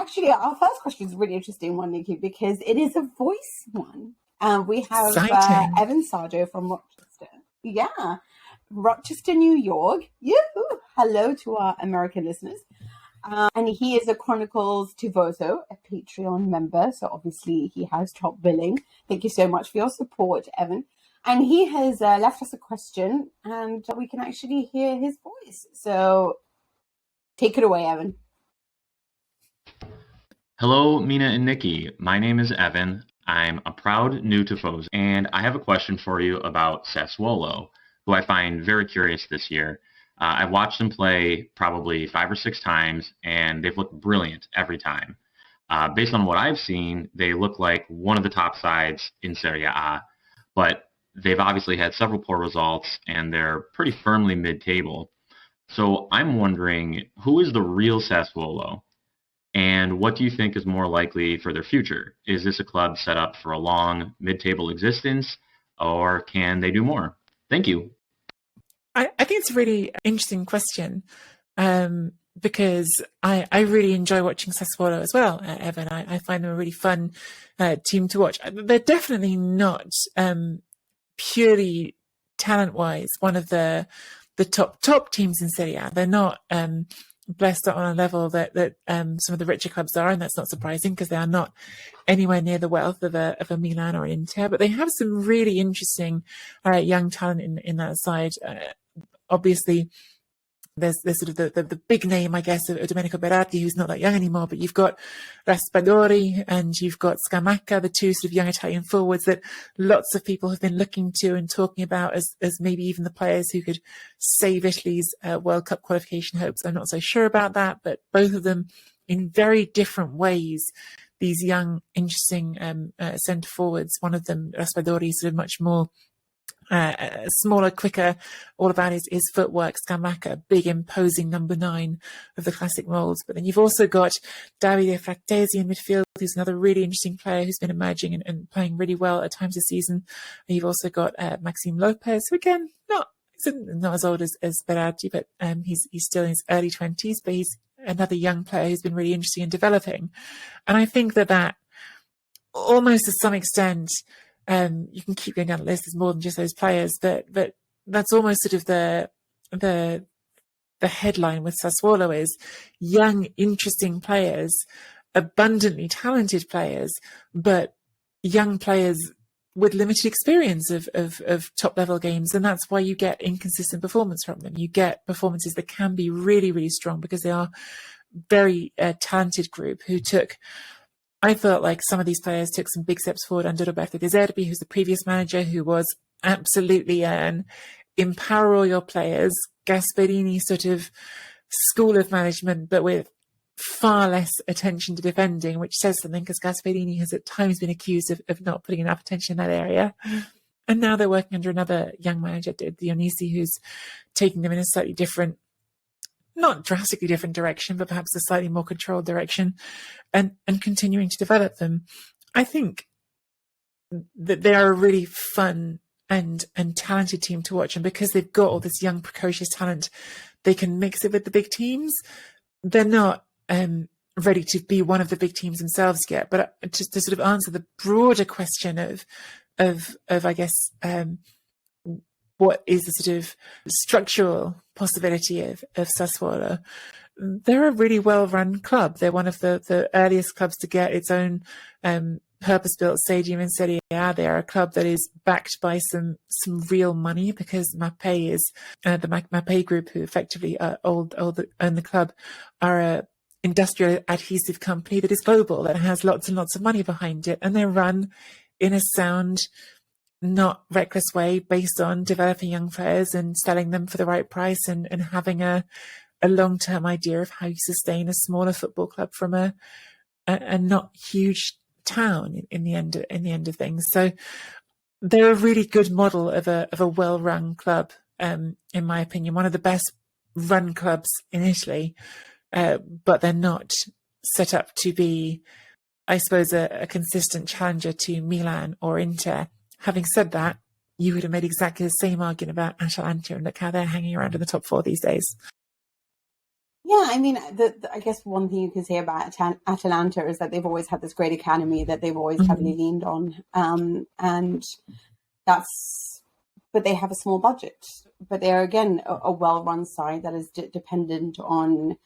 actually, our first question is a really interesting one, Nikki, because it is a voice one. We have Evan Sardo from Rochester. Yeah, Rochester, New York. Yoo-hoo! Hello to our American listeners. And he is a Chronicles Tivoso, a Patreon member. So obviously he has top billing. Thank you so much for your support, Evan. And he has left us a question, and we can actually hear his voice. So take it away, Evan. Hello, Mina and Nikki. My name is Evan. I'm a proud new Tifosi, and I have a question for you about Sassuolo, who I find very curious this year. I've watched them play probably 5 or 6 times, and they've looked brilliant every time. Based on what I've seen, they look like one of the top sides in Serie A, but they've obviously had several poor results, and they're pretty firmly mid-table. So I'm wondering, who is the real Sassuolo? And what do you think is more likely for their future? Is this a club set up for a long mid-table existence, or can they do more? Thank you. I think it's a really interesting question because I really enjoy watching Sassuolo as well, Evan. I find them a really fun team to watch. They're definitely not purely talent-wise one of the top teams in Serie A. They're not blessed on a level that some of the richer clubs are, and that's not surprising because they are not anywhere near the wealth of a Milan or an Inter. But they have some really interesting young talent in that side. Obviously, there's sort of the big name, I guess, of Domenico Berardi, who's not that young anymore, but you've got Raspadori and you've got Scamacca, the two sort of young Italian forwards that lots of people have been looking to and talking about as maybe even the players who could save Italy's World Cup qualification hopes. I'm not so sure about that, but both of them in very different ways, these young, interesting centre forwards. One of them, Raspadori, is sort of much more smaller, quicker, all about his footwork. Scamacca, big, imposing number 9 of the classic molds. But then you've also got Davide Frattesi in midfield, who's another really interesting player who's been emerging and playing really well at times this season. And you've also got Maxime Lopez, who again, not as old as Berardi, but he's still in his early 20s, but he's another young player who's been really interesting in developing. And I think that almost to some extent, you can keep going down the list. There's more than just those players, but that's almost sort of the headline with Sassuolo is young, interesting players, abundantly talented players, but young players with limited experience of top level games, and that's why you get inconsistent performance from them. You get performances that can be really, really strong because they are very talented group who took. I felt like some of these players took some big steps forward under Roberto De Zerbi, who's the previous manager, who was absolutely an empower all your players, Gasperini sort of school of management, but with far less attention to defending, which says something because Gasperini has at times been accused of not putting enough attention in that area. And now they're working under another young manager, Dionisi, who's taking them in a slightly different, not drastically different direction, but perhaps a slightly more controlled direction, and continuing to develop them. I think that they are a really fun and talented team to watch. And because they've got all this young, precocious talent, they can mix it with the big teams. They're not ready to be one of the big teams themselves yet. But just to sort of answer the broader question of I guess, what is the sort of structural possibility of Sassuolo? They're a really well-run club. They're one of the earliest clubs to get its own purpose-built stadium in Serie A. They are a club that is backed by some real money because Mapei is the Mapei Group, who effectively own the club, are a industrial adhesive company that is global, that has lots and lots of money behind it, and they're run in a sound, not reckless way based on developing young players and selling them for the right price and having a long-term idea of how you sustain a smaller football club from a not huge town in the end of things. So they're a really good model of a well-run club, in my opinion, one of the best run clubs in Italy, but they're not set up to be, I suppose, a consistent challenger to Milan or Inter. Having said that, you would have made exactly the same argument about Atalanta, and look how they're hanging around in the top 4 these days. Yeah, I mean, I guess one thing you can say about Atalanta is that they've always had this great academy that they've always heavily leaned on, and that's. But they have a small budget. But they are again a well-run side that is dependent on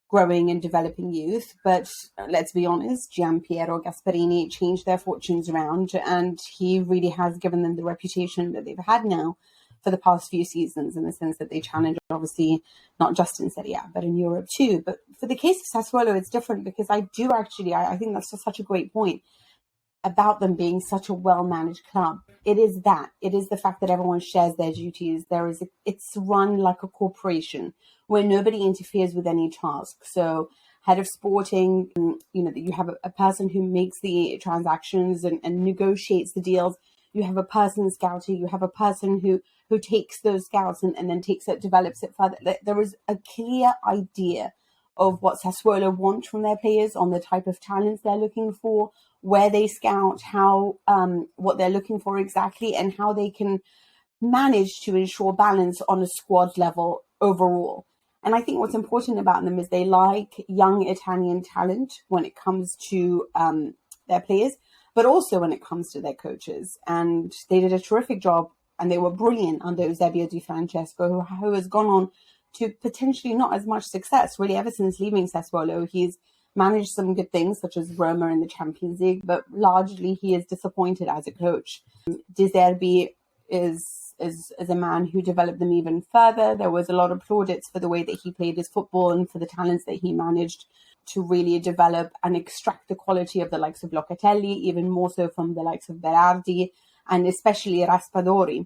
growing and developing youth. But let's be honest, Gianpiero Gasperini changed their fortunes around, and he really has given them the reputation that they've had now for the past few seasons, in the sense that they challenge, obviously, not just in Serie A, but in Europe too. But for the case of Sassuolo, it's different, because I think that's just such a great point about them being such a well-managed club. It is the fact that everyone shares their duties. It's run like a corporation where nobody interferes with any task. So head of sporting, you have a person who makes the transactions and negotiates the deals. You have a person scouting. You have a person who takes those scouts and then develops it further. There is a clear idea of what Sassuolo want from their players, on the type of talents they're looking for, where they scout, how what they're looking for exactly, and how they can manage to ensure balance on a squad level overall. And I think what's important about them is they like young Italian talent when it comes to their players, but also when it comes to their coaches. And they did a terrific job, and they were brilliant under Eusebio Di Francesco, who has gone on to potentially not as much success, really, ever since leaving Sassuolo. He's managed some good things, such as Roma in the Champions League, but largely he is disappointed as a coach. De Zerbi is a man who developed them even further. There was a lot of plaudits for the way that he played his football and for the talents that he managed to really develop and extract the quality of the likes of Locatelli, even more so from the likes of Berardi, and especially Raspadori.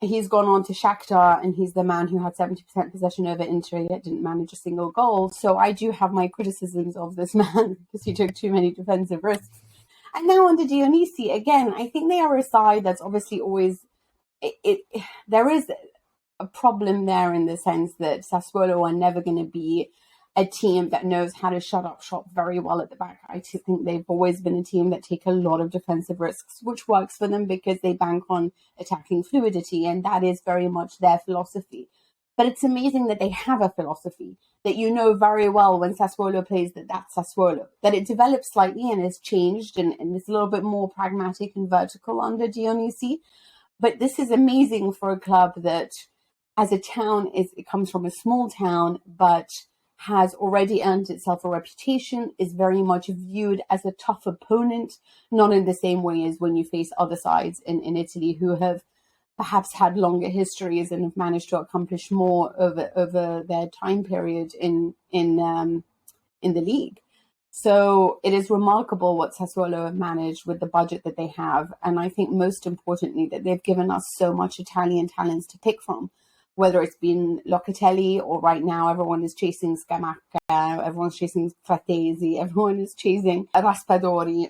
He's gone on to Shakhtar, and he's the man who had 70% possession over Inter, yet didn't manage a single goal. So I do have my criticisms of this man, because he took too many defensive risks. And now under Dionisi, again, I think they are a side that's obviously always... there is a problem there, in the sense that Sassuolo are never going to be a team that knows how to shut up shop very well at the back. I think they've always been a team that take a lot of defensive risks, which works for them because they bank on attacking fluidity, and that is very much their philosophy. But it's amazing that they have a philosophy that you know very well when Sassuolo plays, that's Sassuolo, that it develops slightly and has changed and is a little bit more pragmatic and vertical under Dionisi. But this is amazing for a club that, as a town, it comes from a small town, but has already earned itself a reputation, is very much viewed as a tough opponent, not in the same way as when you face other sides in Italy who have perhaps had longer histories and have managed to accomplish more over their time period in the league. So it is remarkable what Sassuolo have managed with the budget that they have. And I think most importantly that they've given us so much Italian talents to pick from, whether it's been Locatelli or right now everyone is chasing Scamacca, everyone's chasing Fratesi, everyone is chasing Raspadori.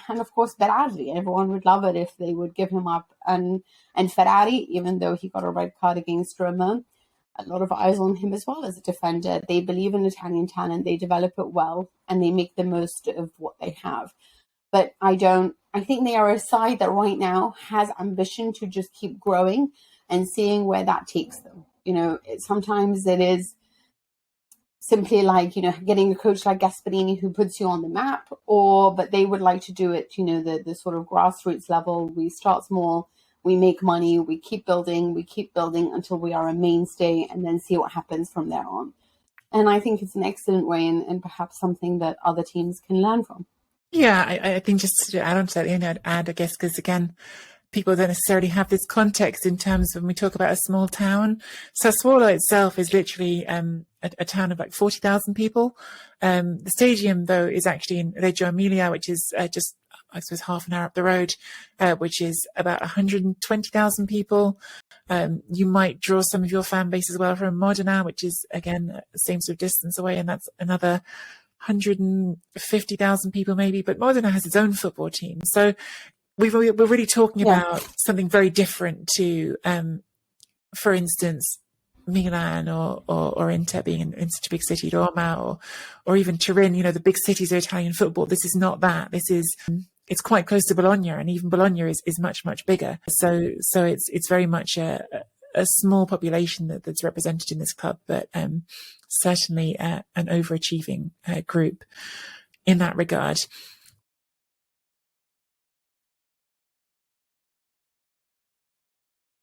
And of course Berardi, everyone would love it if they would give him up. And Ferrari, even though he got a red card against Roma, a lot of eyes on him as well as a defender. They believe in Italian talent, they develop it well, and they make the most of what they have. But I think they are a side that right now has ambition to just keep growing and seeing where that takes them. Sometimes it is simply like, getting a coach like Gasperini who puts you on the map, but they would like to do it, the sort of grassroots level. We start small, we make money, we keep building until we are a mainstay, and then see what happens from there on. And I think it's an excellent way and perhaps something that other teams can learn from. Yeah, I think just to add on to that, I'd add, I guess, because again, people don't necessarily have this context in terms of when we talk about a small town. Sassuolo itself is literally a town of like 40,000 people. The stadium, though, is actually in Reggio Emilia, which is just, I suppose, half an hour up the road, which is about 120,000 people. You might draw some of your fan base as well from Modena, which is, again, the same sort of distance away, and that's another 150,000 people maybe. But Modena has its own football team. So we're really talking about something very different to, for instance, Milan or Inter being in such a big city, Roma or even Turin, the big cities of Italian football. This is not that. It's quite close to Bologna, and even Bologna is much, much bigger. So it's very much a a small population that's represented in this club, but certainly an overachieving group in that regard.